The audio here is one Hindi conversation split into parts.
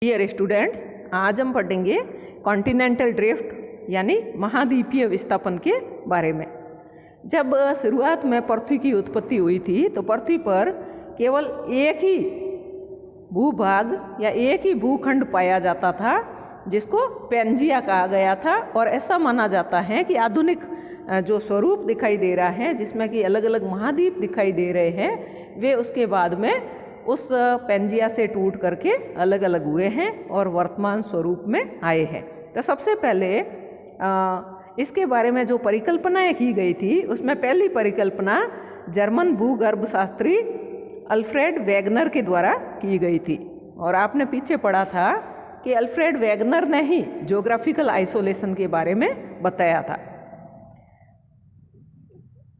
डियर स्टूडेंट्स, आज हम पढ़ेंगे कॉन्टिनेंटल ड्रिफ्ट यानी महाद्वीपीय विस्थापन के बारे में। जब शुरुआत में पृथ्वी की उत्पत्ति हुई थी तो पृथ्वी पर केवल एक ही भूभाग या एक ही भूखंड पाया जाता था जिसको पेंजिया कहा गया था। और ऐसा माना जाता है कि आधुनिक जो स्वरूप दिखाई दे रहा है जिसमें कि अलग अलग महाद्वीप दिखाई दे रहे हैं, वे उसके बाद में उस पेंजिया से टूट करके अलग अलग हुए हैं और वर्तमान स्वरूप में आए हैं। तो सबसे पहले इसके बारे में जो परिकल्पनाएं की गई थी उसमें पहली परिकल्पना जर्मन भूगर्भ शास्त्री अल्फ्रेड वेगनर के द्वारा की गई थी। और आपने पीछे पढ़ा था कि अल्फ्रेड वेगनर ने ही ज्योग्राफिकल आइसोलेशन के बारे में बताया था।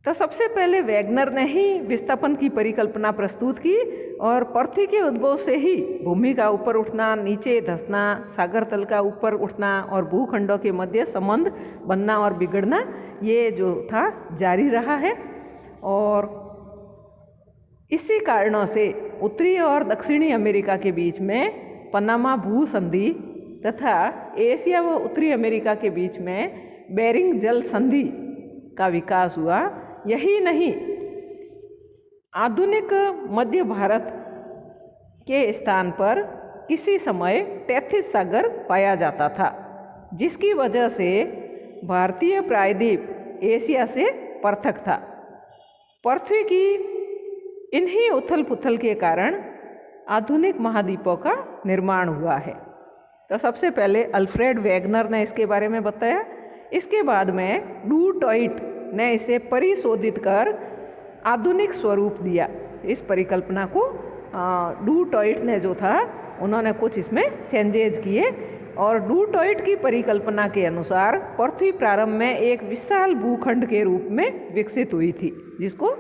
तो सबसे पहले वेगनर ने ही विस्थापन की परिकल्पना प्रस्तुत की और पृथ्वी के उद्भव से ही भूमि का ऊपर उठना, नीचे धंसना, सागर तल का ऊपर उठना और भूखंडों के मध्य संबंध बनना और बिगड़ना, ये जो था जारी रहा है। और इसी कारणों से उत्तरी और दक्षिणी अमेरिका के बीच में पनामा भू संधि तथा एशिया व उत्तरी अमेरिका के बीच में बेरिंग जल संधि का विकास हुआ। यही नहीं, आधुनिक मध्य भारत के स्थान पर किसी समय टेथिस सागर पाया जाता था, जिसकी वजह से भारतीय प्रायद्वीप एशिया से पृथक था। पृथ्वी की इन्हीं उथल पुथल के कारण आधुनिक महाद्वीपों का निर्माण हुआ है। तो सबसे पहले अल्फ्रेड वेगनर ने इसके बारे में बताया। इसके बाद में डू टॉइट ने इसे परिशोधित कर आधुनिक स्वरूप दिया। इस परिकल्पना को डू टॉइट ने जो था उन्होंने कुछ इसमें चेंजेज किए। और डू टॉइट की परिकल्पना के अनुसार पृथ्वी प्रारंभ में एक विशाल भूखंड के रूप में विकसित हुई थी, जिसको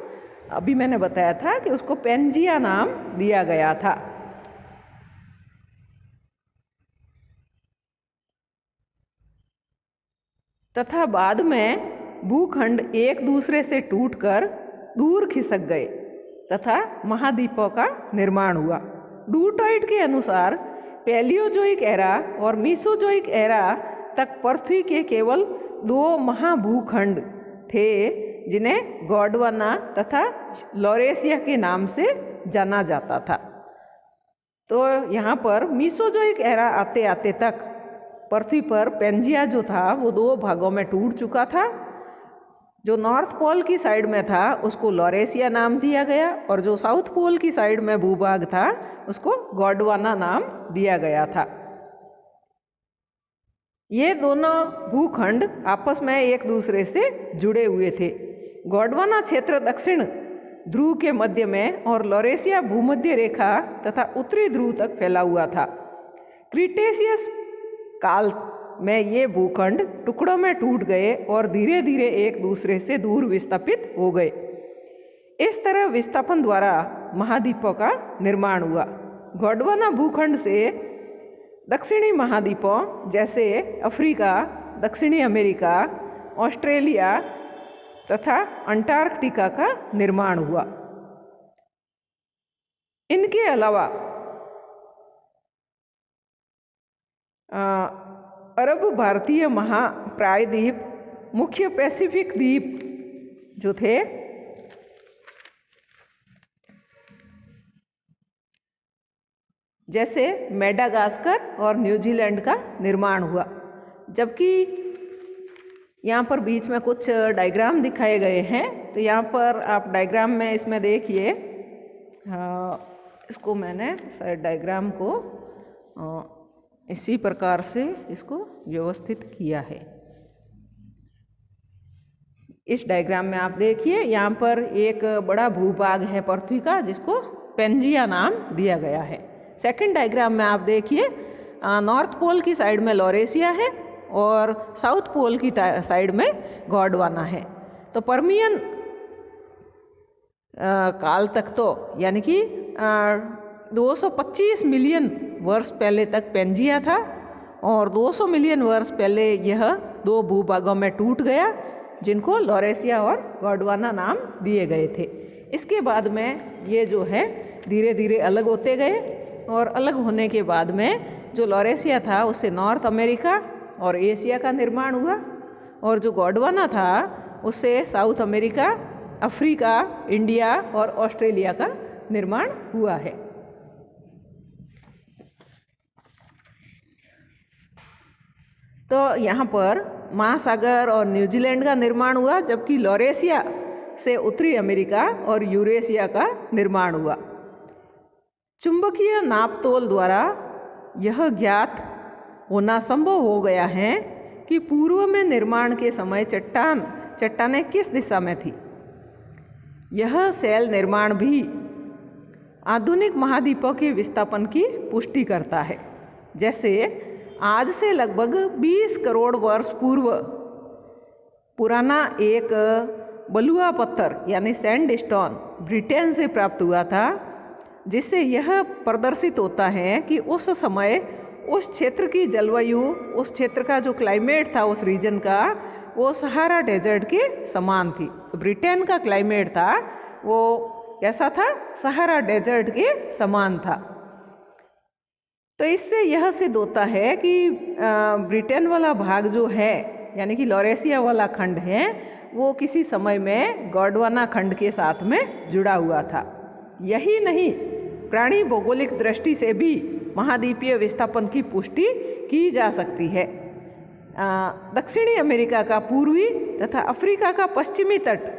अभी मैंने बताया था कि उसको पेंजिया नाम दिया गया था। तथा बाद में भूखंड एक दूसरे से टूटकर दूर खिसक गए तथा महाद्वीपों का निर्माण हुआ। डू टॉइट के अनुसार पैलियोजोइक एरा और मीसोजोइक एरा तक पृथ्वी के केवल 2 महाभूखंड थे, जिन्हें गोंडवाना तथा लॉरेशिया के नाम से जाना जाता था। तो यहाँ पर मीसोजोइक एरा आते आते तक पृथ्वी पर पेंजिया जो था वो 2 भागों में टूट चुका था। जो नॉर्थ पोल की साइड में था उसको लॉरेशिया नाम दिया गया और जो साउथ पोल की साइड में भूभाग था उसको गोंडवाना नाम दिया गया था। ये दोनों भूखंड आपस में एक दूसरे से जुड़े हुए थे। गोंडवाना क्षेत्र दक्षिण ध्रुव के मध्य में और लॉरेशिया भूमध्य रेखा तथा उत्तरी ध्रुव तक फैला हुआ था। क्रीटेशियस काल में ये भूखंड टुकड़ों में टूट गए और धीरे धीरे एक दूसरे से दूर विस्थापित हो गए। इस तरह विस्थापन द्वारा महाद्वीपों का निर्माण हुआ। गोंडवाना भूखंड से दक्षिणी महाद्वीपों जैसे अफ्रीका, दक्षिणी अमेरिका, ऑस्ट्रेलिया तथा अंटार्कटिका का निर्माण हुआ। इनके अलावा अरब भारतीय महाप्रायद्वीप, मुख्य पैसिफिक द्वीप जो थे, जैसे मेडागास्कर और न्यूजीलैंड का निर्माण हुआ। जबकि यहाँ पर बीच में कुछ डायग्राम दिखाए गए हैं, तो यहाँ पर आप डायग्राम में इसमें देखिए, इसको मैंने शायद डायग्राम को इसी प्रकार से इसको व्यवस्थित किया है। इस डायग्राम में आप देखिए, यहाँ पर एक बड़ा भूभाग है पृथ्वी का जिसको पेंजिया नाम दिया गया है। सेकंड डायग्राम में आप देखिए, नॉर्थ पोल की साइड में लॉरेशिया है और साउथ पोल की साइड में गोंडवाना है। तो पर्मियन काल तक तो यानी कि 225 मिलियन वर्ष पहले तक पेंजिया था और 200 मिलियन वर्ष पहले यह 2 भूभागों में टूट गया, जिनको लॉरेशिया और गोंडवाना नाम दिए गए थे। इसके बाद में ये जो है धीरे धीरे अलग होते गए और अलग होने के बाद में जो लॉरेशिया था उससे नॉर्थ अमेरिका और एशिया का निर्माण हुआ, और जो गोंडवाना था उससे साउथ अमेरिका, अफ्रीका, इंडिया और ऑस्ट्रेलिया का निर्माण हुआ है। तो यहाँ पर महासागर और न्यूजीलैंड का निर्माण हुआ, जबकि लॉरेशिया से उत्तरी अमेरिका और यूरेशिया का निर्माण हुआ। चुंबकीय नापतोल द्वारा यह ज्ञात होना संभव हो गया है कि पूर्व में निर्माण के समय चट्टानें किस दिशा में थी। यह सेल निर्माण भी आधुनिक महाद्वीपों के विस्थापन की पुष्टि करता है। जैसे आज से लगभग 20 करोड़ वर्ष पूर्व पुराना एक बलुआ पत्थर यानी सैंडस्टोन ब्रिटेन से प्राप्त हुआ था, जिससे यह प्रदर्शित होता है कि उस समय उस क्षेत्र की जलवायु, उस क्षेत्र का जो क्लाइमेट था उस रीजन का, वो सहारा डेजर्ट के समान थी। तो ब्रिटेन का क्लाइमेट था वो कैसा था? सहारा डेजर्ट के समान था। तो इससे यह सिद्ध होता है कि ब्रिटेन वाला भाग जो है यानी कि लॉरेशिया वाला खंड है वो किसी समय में गोंडवाना खंड के साथ में जुड़ा हुआ था। यही नहीं, प्राणी भौगोलिक दृष्टि से भी महाद्वीपीय विस्थापन की पुष्टि की जा सकती है। दक्षिणी अमेरिका का पूर्वी तथा अफ्रीका का पश्चिमी तट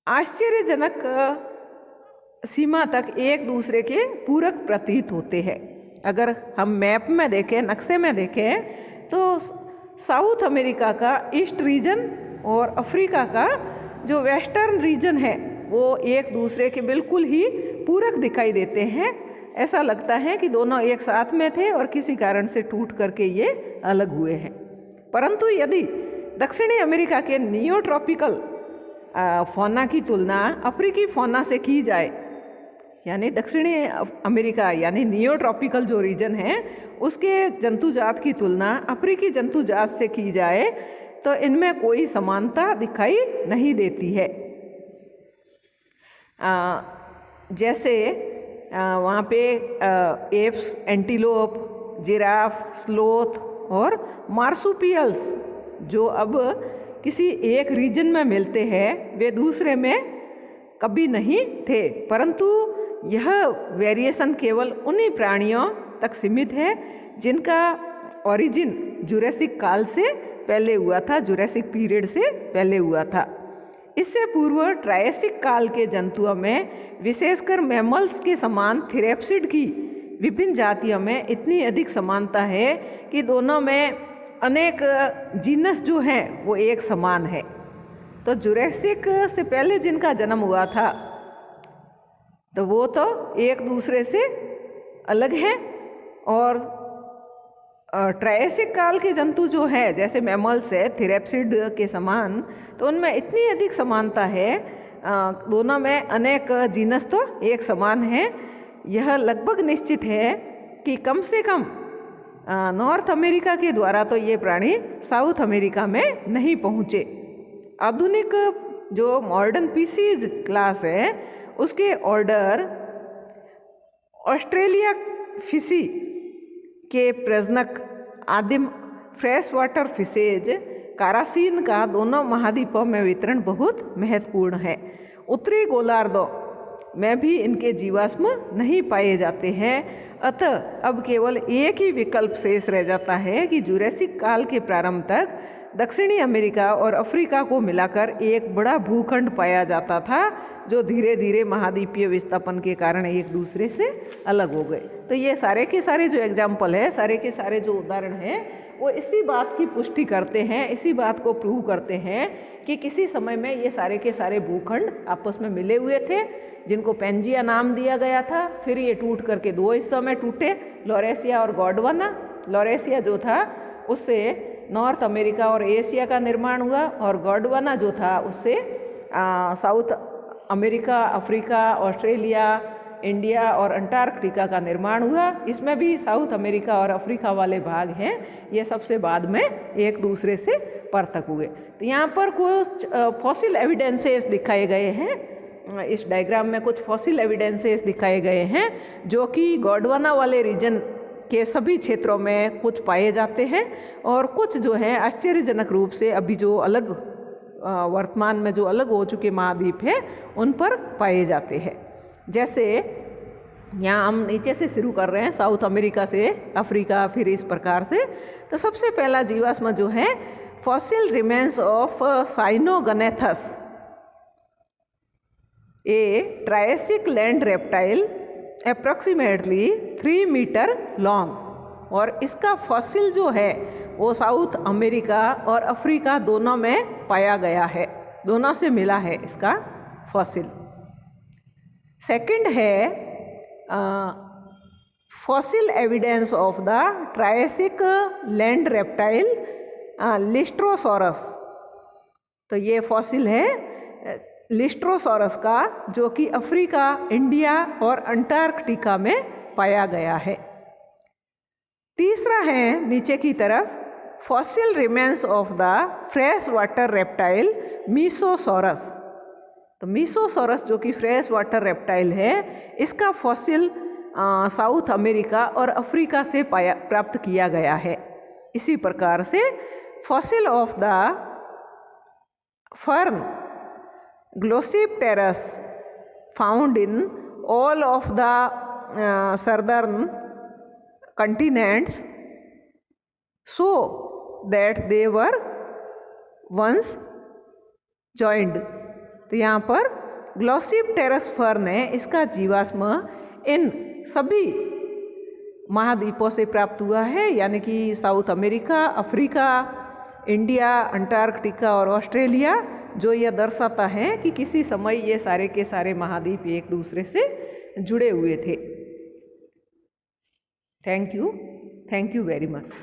आश्चर्यजनक सीमा तक एक दूसरे के पूरक प्रतीत होते हैं। अगर हम मैप में देखें, नक्शे में देखें, तो साउथ अमेरिका का ईस्ट रीजन और अफ्रीका का जो वेस्टर्न रीजन है वो एक दूसरे के बिल्कुल ही पूरक दिखाई देते हैं। ऐसा लगता है कि दोनों एक साथ में थे और किसी कारण से टूट करके ये अलग हुए हैं। परंतु यदि दक्षिणी अमेरिका के नियोट्रॉपिकल फौना की तुलना अफ्रीकी फौना से की जाए, यानी दक्षिणी अमेरिका यानी नियोट्रॉपिकल जो रीजन है उसके जंतुजात की तुलना अफ्रीकी जंतुजात से की जाए तो इनमें कोई समानता दिखाई नहीं देती है। जैसे वहाँ पे एप्स, एंटीलोप, जिराफ, स्लोथ और मार्सुपियल्स जो अब किसी एक रीजन में मिलते हैं वे दूसरे में कभी नहीं थे, परंतु यह वेरिएशन केवल उन्हीं प्राणियों तक सीमित है जिनका ओरिजिन जुरासिक काल से पहले हुआ था, जुरासिक पीरियड से पहले हुआ था। इससे पूर्व ट्रायसिक काल के जंतुओं में विशेषकर मैमल्स के समान थेरेप्सिड की विभिन्न जातियों में इतनी अधिक समानता है कि दोनों में अनेक जीनस जो हैं वो एक समान है। तो जुरासिक से पहले जिनका जन्म हुआ था तो वो तो एक दूसरे से अलग हैं, और ट्रायसिक काल के जंतु जो है जैसे मैमल्स है थेरेप्सिड के समान, तो उनमें इतनी अधिक समानता है, दोनों में अनेक जीनस तो एक समान है। यह लगभग निश्चित है कि कम से कम नॉर्थ अमेरिका के द्वारा तो ये प्राणी साउथ अमेरिका में नहीं पहुँचे। आधुनिक जो मॉडर्न पीसीज क्लास है उसके ऑर्डर ऑस्ट्रेलिया फिशी के प्रजनक आदिम फ्रेश वाटर फिशेज कारासीन का दोनों महाद्वीपों में वितरण बहुत महत्वपूर्ण है। उत्तरी गोलार्धों में भी इनके जीवाश्म नहीं पाए जाते हैं। अतः अब केवल एक ही विकल्प शेष रह जाता है कि जुरासिक काल के प्रारंभ तक दक्षिणी अमेरिका और अफ्रीका को मिलाकर एक बड़ा भूखंड पाया जाता था जो धीरे धीरे महाद्वीपीय विस्थापन के कारण एक दूसरे से अलग हो गए। तो ये सारे के सारे जो एग्जाम्पल है, सारे के सारे जो उदाहरण हैं वो इसी बात की पुष्टि करते हैं, इसी बात को प्रूव करते हैं कि किसी समय में ये सारे के सारे भूखंड आपस में मिले हुए थे जिनको पेंजिया नाम दिया गया था। फिर ये टूट करके दो हिस्सों में टूटे, लॉरेशिया और गोंडवाना। लॉरेशिया जो था उससे नॉर्थ अमेरिका और एशिया का निर्माण हुआ और गोंडवाना जो था उससे south America, Africa, Australia, India और अंटार्कटिका का निर्माण हुआ। इसमें भी साउथ अमेरिका और अफ्रीका वाले भाग हैं, ये सबसे बाद में एक दूसरे से पृथक हुए। तो यहाँ पर कुछ फॉसिल एविडेंसेस दिखाए गए हैं इस डायग्राम में कुछ फॉसिल एविडेंसेस दिखाए गए हैं जो कि गोंडवाना वाले रीजन के सभी क्षेत्रों में कुछ पाए जाते हैं और कुछ जो है आश्चर्यजनक रूप से अभी जो अलग वर्तमान में जो अलग हो चुके महाद्वीप है उन पर पाए जाते हैं। जैसे यहाँ हम नीचे से शुरू कर रहे हैं, साउथ अमेरिका से अफ्रीका, फिर इस प्रकार से। तो सबसे पहला जीवाश्म जो है fossil remains of Cynognathus, a Triassic land reptile approximately 3 metre long, और इसका फॉसिल जो है वो साउथ अमेरिका और अफ्रीका दोनों में पाया गया है, दोनों से मिला है इसका फॉसिल। सेकंड है fossil evidence of the Triassic land reptile Lystrosaurus. तो ये फॉसिल है लिस्ट्रोसॉरस का जो कि अफ्रीका, इंडिया और अंटार्कटिका में पाया गया है। तीसरा है नीचे की तरफ fossil remains of the fresh water reptile mesosaurus. तो मीसोसॉरस जो कि फ्रेश वाटर रेप्टाइल है, इसका फॉसिल साउथ अमेरिका और अफ्रीका से प्राप्त किया गया है। इसी प्रकार से fossil of the fern glossopteris found in all of the southern continents so that they were once joined। तो यहाँ पर ग्लोसिप्टेरस फर्न है, इसका जीवाश्म इन सभी महाद्वीपों से प्राप्त हुआ है, यानी कि south America, Africa, India, Antarctica और ऑस्ट्रेलिया, जो यह दर्शाता है कि किसी समय ये सारे के सारे महाद्वीप एक दूसरे से जुड़े हुए थे। Thank you very much.